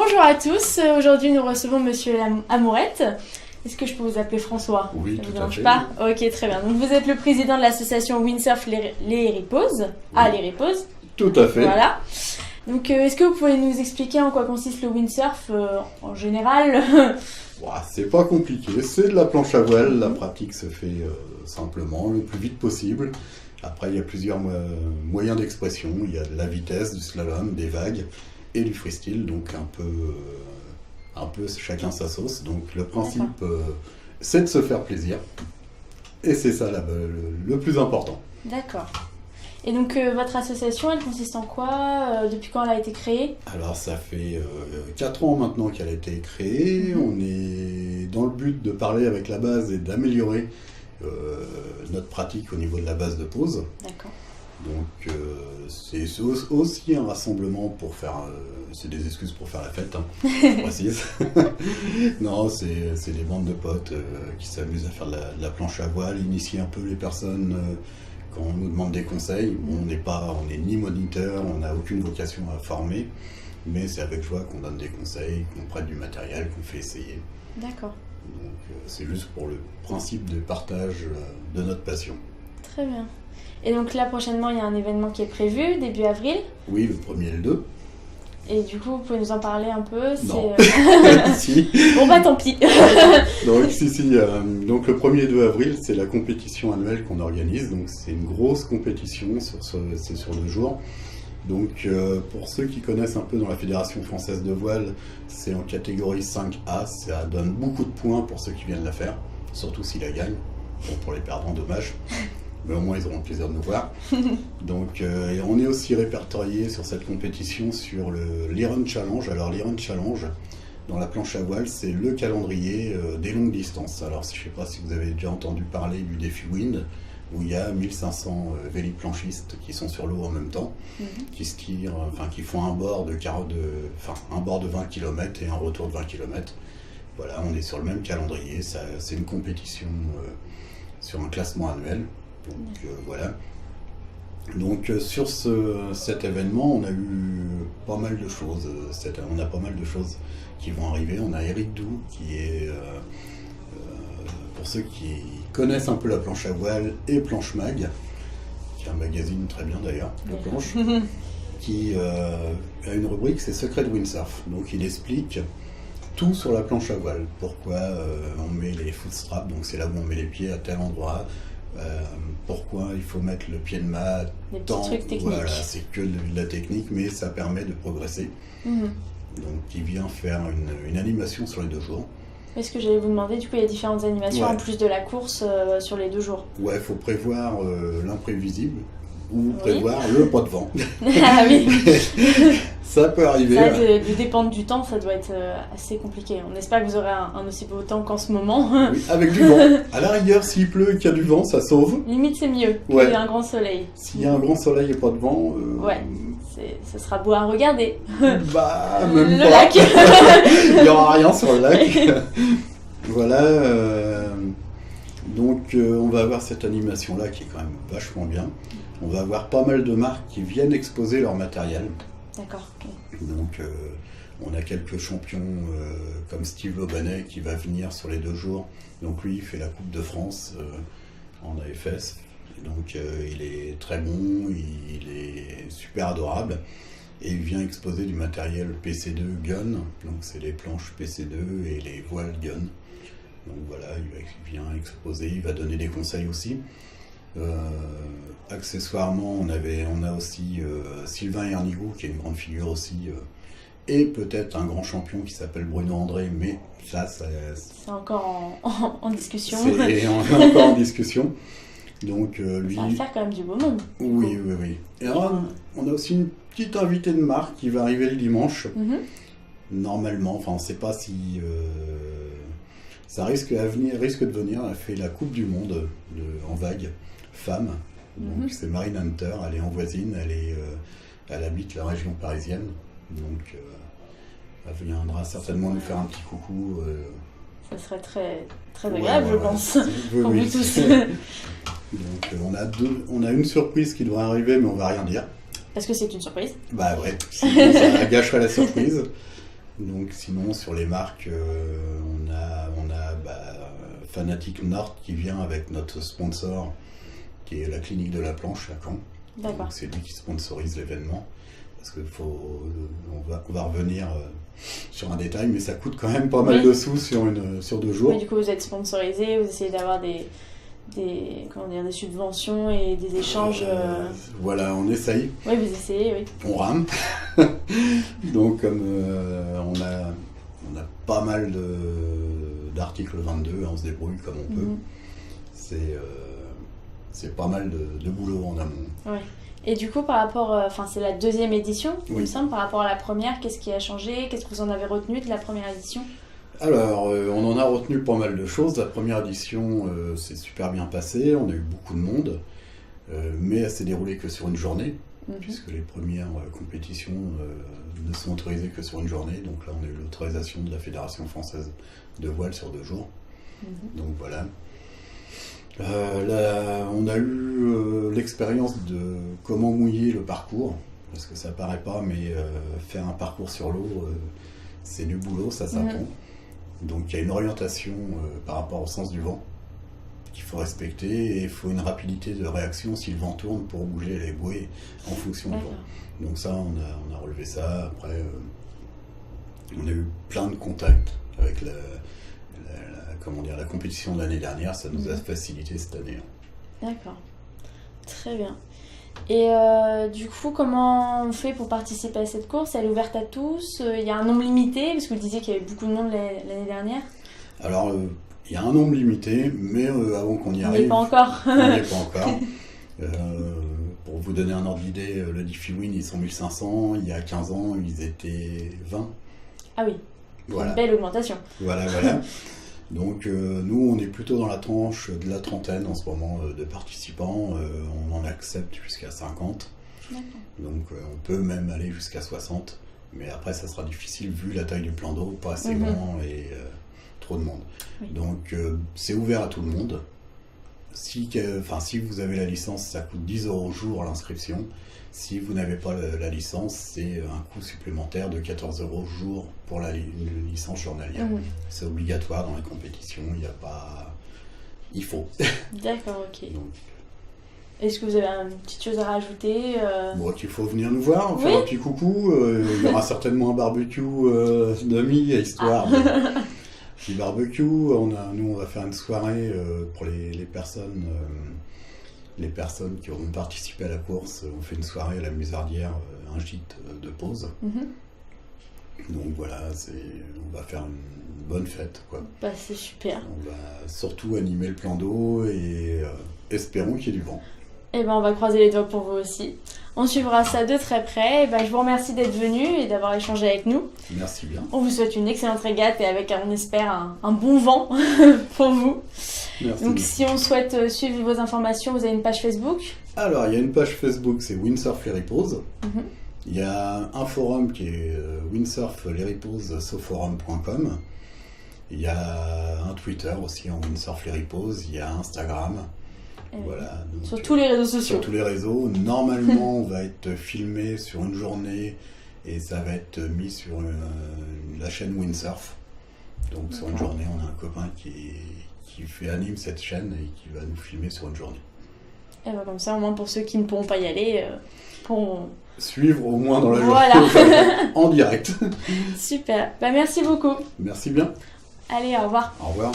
Bonjour à tous, aujourd'hui nous recevons Monsieur Amourette. Est-ce que je peux vous appeler François? Oui, ça tout vous à dérange fait. pas? Ok, très bien. Donc vous êtes le président de l'association Windsurf Les Riposes. Ah, Les Riposes. Tout à fait. Voilà. Donc est-ce que vous pouvez nous expliquer en quoi consiste le windsurf en général? C'est pas compliqué, c'est de la planche à voile, la pratique se fait simplement, le plus vite possible. Après, il y a plusieurs moyens d'expression, il y a de la vitesse, du slalom, des vagues et du freestyle, donc un peu chacun sa sauce. Donc le principe, c'est de se faire plaisir, et c'est ça le plus important. D'accord. Et donc votre association, elle consiste en quoi? Depuis quand elle a été créée? Alors ça fait 4 ans maintenant qu'elle a été créée. On est dans le but de parler avec la base et d'améliorer notre pratique au niveau de la base de pause. D'accord. Donc c'est aussi un rassemblement pour faire... c'est des excuses pour faire la fête, hein, je précise. Non, c'est des bandes de potes qui s'amusent à faire de la planche à voile, initier un peu les personnes... Quand on nous demande des conseils, on n'est ni moniteur, on n'a aucune vocation à former, mais c'est avec joie qu'on donne des conseils, qu'on prête du matériel, qu'on fait essayer. D'accord. Donc c'est juste pour le principe de partage de notre passion. Très bien. Et donc là prochainement il y a un événement qui est prévu, début avril. Oui, le 1er et le 2. Et du coup, vous pouvez nous en parler un peu? Non. Si. Bon bah tant pis. Donc, donc le 1er et 2 avril, c'est la compétition annuelle qu'on organise. Donc c'est une grosse compétition, c'est sur 2 jours. Donc pour ceux qui connaissent un peu dans la Fédération Française de Voile, c'est en catégorie 5A. Ça donne beaucoup de points pour ceux qui viennent la faire, surtout s'ils la gagnent. Bon, pour les perdants, dommage. Mais au moins ils auront le plaisir de nous voir. Donc on est aussi répertorié sur cette compétition sur l'Iron Challenge. Alors l'Iron Challenge, dans la planche à voile, c'est le calendrier des longues distances. Alors je ne sais pas si vous avez déjà entendu parler du défi Wind, où il y a 1500 véliplanchistes qui sont sur l'eau en même temps, qui se tirent, qui font un bord de 20 km et un retour de 20 km. Voilà, on est sur le même calendrier, c'est une compétition sur un classement annuel. Donc voilà. Donc sur cet événement, on a eu pas mal de choses. On a pas mal de choses qui vont arriver. On a Eric Doux qui est, pour ceux qui connaissent un peu la planche à voile et Planche Mag, qui est un magazine très bien d'ailleurs, de planche, qui a une rubrique, c'est Secret de Windsurf. Donc il explique tout sur la planche à voile. Pourquoi on met les footstraps, donc c'est là où on met les pieds à tel endroit. Pourquoi il faut mettre le pied de mât, des petits trucs techniques. Voilà, c'est que de la technique, mais ça permet de progresser. Donc il vient faire une animation sur les 2 jours. Est-ce que j'allais vous demander, du coup il y a différentes animations en plus de la course sur les 2 jours? Ouais, il faut prévoir l'imprévisible ou prévoir le pas de vent. Ah oui. Ça peut arriver. Ça, de dépendre du temps, ça doit être assez compliqué. On espère que vous aurez un aussi beau temps qu'en ce moment. Oui, avec du vent. À la rigueur, s'il pleut et qu'il y a du vent, ça sauve. Limite, c'est mieux qu'il y ait un grand soleil. S'il y a un grand soleil et pas de vent... ce sera beau à regarder. Bah, même le pas. lac. Il n'y aura rien sur le lac. Voilà. Donc, on va avoir cette animation-là qui est quand même vachement bien. On va avoir pas mal de marques qui viennent exposer leur matériel. D'accord. Donc on a quelques champions comme Steve Lobanet qui va venir sur les 2 jours. Donc lui il fait la Coupe de France en AFS. Donc il est très bon, il est super adorable. Et il vient exposer du matériel PC2 Gun. Donc c'est les planches PC2 et les voiles Gun. Donc voilà, il vient exposer, il va donner des conseils aussi. Accessoirement, on a aussi Sylvain Ernigout, qui est une grande figure aussi, et peut-être un grand champion qui s'appelle Bruno André, mais ça c'est encore en discussion. C'est encore en discussion. Donc lui... Ça va faire quand même du beau monde. Oui. Et alors, on a aussi une petite invitée de marque qui va arriver le dimanche. Normalement, on ne sait pas si... ça risque de venir. Elle fait la Coupe du Monde en vague femme. Donc c'est Marine Hunter, elle est en voisine, elle habite la région parisienne. Donc elle viendra certainement nous faire un petit coucou. Ça serait très, très agréable, je pense, pour vous tous. Donc on a une surprise qui devrait arriver, mais on va rien dire. Parce que c'est une surprise. Bah ouais, sinon ça gâcherait la surprise. Donc sinon sur les marques, on a Fanatic Nord qui vient avec notre sponsor qui est la clinique de la planche à Caen. D'accord. Donc c'est lui qui sponsorise l'événement. Parce on va revenir sur un détail, mais ça coûte quand même pas mal de sous sur 2 jours. Oui, du coup vous êtes sponsorisé, vous essayez d'avoir des subventions et des échanges. Voilà, on essaye. Oui, vous essayez, oui. On rame. Donc comme on a pas mal d'articles 22, on se débrouille comme on peut. C'est pas mal de boulot en amont. Oui. Et du coup, par rapport, c'est la 2e édition, il me semble, par rapport à la première, qu'est-ce qui a changé? Qu'est-ce que vous en avez retenu de la première édition? Alors, on en a retenu pas mal de choses. La première édition s'est super bien passée, on a eu beaucoup de monde, mais elle s'est déroulée que sur une journée, puisque les premières compétitions ne sont autorisées que sur une journée. Donc là, on a eu l'autorisation de la Fédération française de voile sur 2 jours. Donc voilà. On a eu l'expérience de comment mouiller le parcours, parce que ça paraît pas, mais faire un parcours sur l'eau, c'est du boulot, ça s'apprend. Donc il y a une orientation par rapport au sens du vent qu'il faut respecter, et il faut une rapidité de réaction si le vent tourne pour bouger les bouées en fonction du vent. Donc ça, on a relevé ça. Après, on a eu plein de contacts avec la compétition de l'année dernière, ça nous a facilité cette année. D'accord, très bien. Et du coup, comment on fait pour participer à cette course? Elle est ouverte à tous? Il y a un nombre limité? Parce que vous disiez qu'il y avait beaucoup de monde l'année dernière. Alors, il y a un nombre limité, mais avant qu'on y arrive... On n'y est pas encore. On n'y est pas encore. Pour vous donner un ordre d'idée, le Diffie-Win, ils sont 1500. Il y a 15 ans, ils étaient 20. Ah oui, voilà. Une belle augmentation. Voilà. Donc nous, on est plutôt dans la tranche de la trentaine en ce moment de participants. On en accepte jusqu'à 50. D'accord. Donc on peut même aller jusqu'à 60. Mais après, ça sera difficile vu la taille du plan d'eau, pas assez grand et trop de monde. Oui. Donc c'est ouvert à tout le monde. Si vous avez la licence, ça coûte 10 € au jour l'inscription. Si vous n'avez pas la licence, c'est un coût supplémentaire de 14 € au jour pour une licence journalière. C'est obligatoire dans les compétitions, il n'y a pas... Il faut. D'accord, ok. Donc, est-ce que vous avez une petite chose à rajouter Bon, qu'il faut venir nous voir, faire un petit coucou. Il y aura certainement un barbecue d'amis, histoire. Petit barbecue. Nous, on va faire une soirée pour les personnes... Les personnes qui auront participé à la course, on fait une soirée à la Musardière, un gîte de pause. Donc voilà, on va faire une bonne fête, quoi. Bah, c'est super. On va surtout animer le plan d'eau et espérons qu'il y ait du vent. Et ben on va croiser les doigts pour vous aussi. On suivra ça de très près. Et ben, je vous remercie d'être venu et d'avoir échangé avec nous. Merci bien. On vous souhaite une excellente régate et avec, on espère, un bon vent pour vous. Merci. Donc si on souhaite suivre vos informations, vous avez une page Facebook? Alors, il y a une page Facebook, c'est Windsurf Les Riposes. Il y a un forum qui est windsurflesriposes.com. Il y a un Twitter aussi en Windsurf Les Riposes. Il y a Instagram. Voilà, donc, sur tous les réseaux sociaux. Sur tous les réseaux. Normalement, on va être filmé sur une journée et ça va être mis sur la chaîne Windsurf. Donc sur une journée, on a un copain qui anime cette chaîne et qui va nous filmer sur une journée. Et ben comme ça, au moins pour ceux qui ne pourront pas y aller, pourront suivre au moins dans la journée en direct. Super. Bah, merci beaucoup. Merci bien. Allez, au revoir. Au revoir.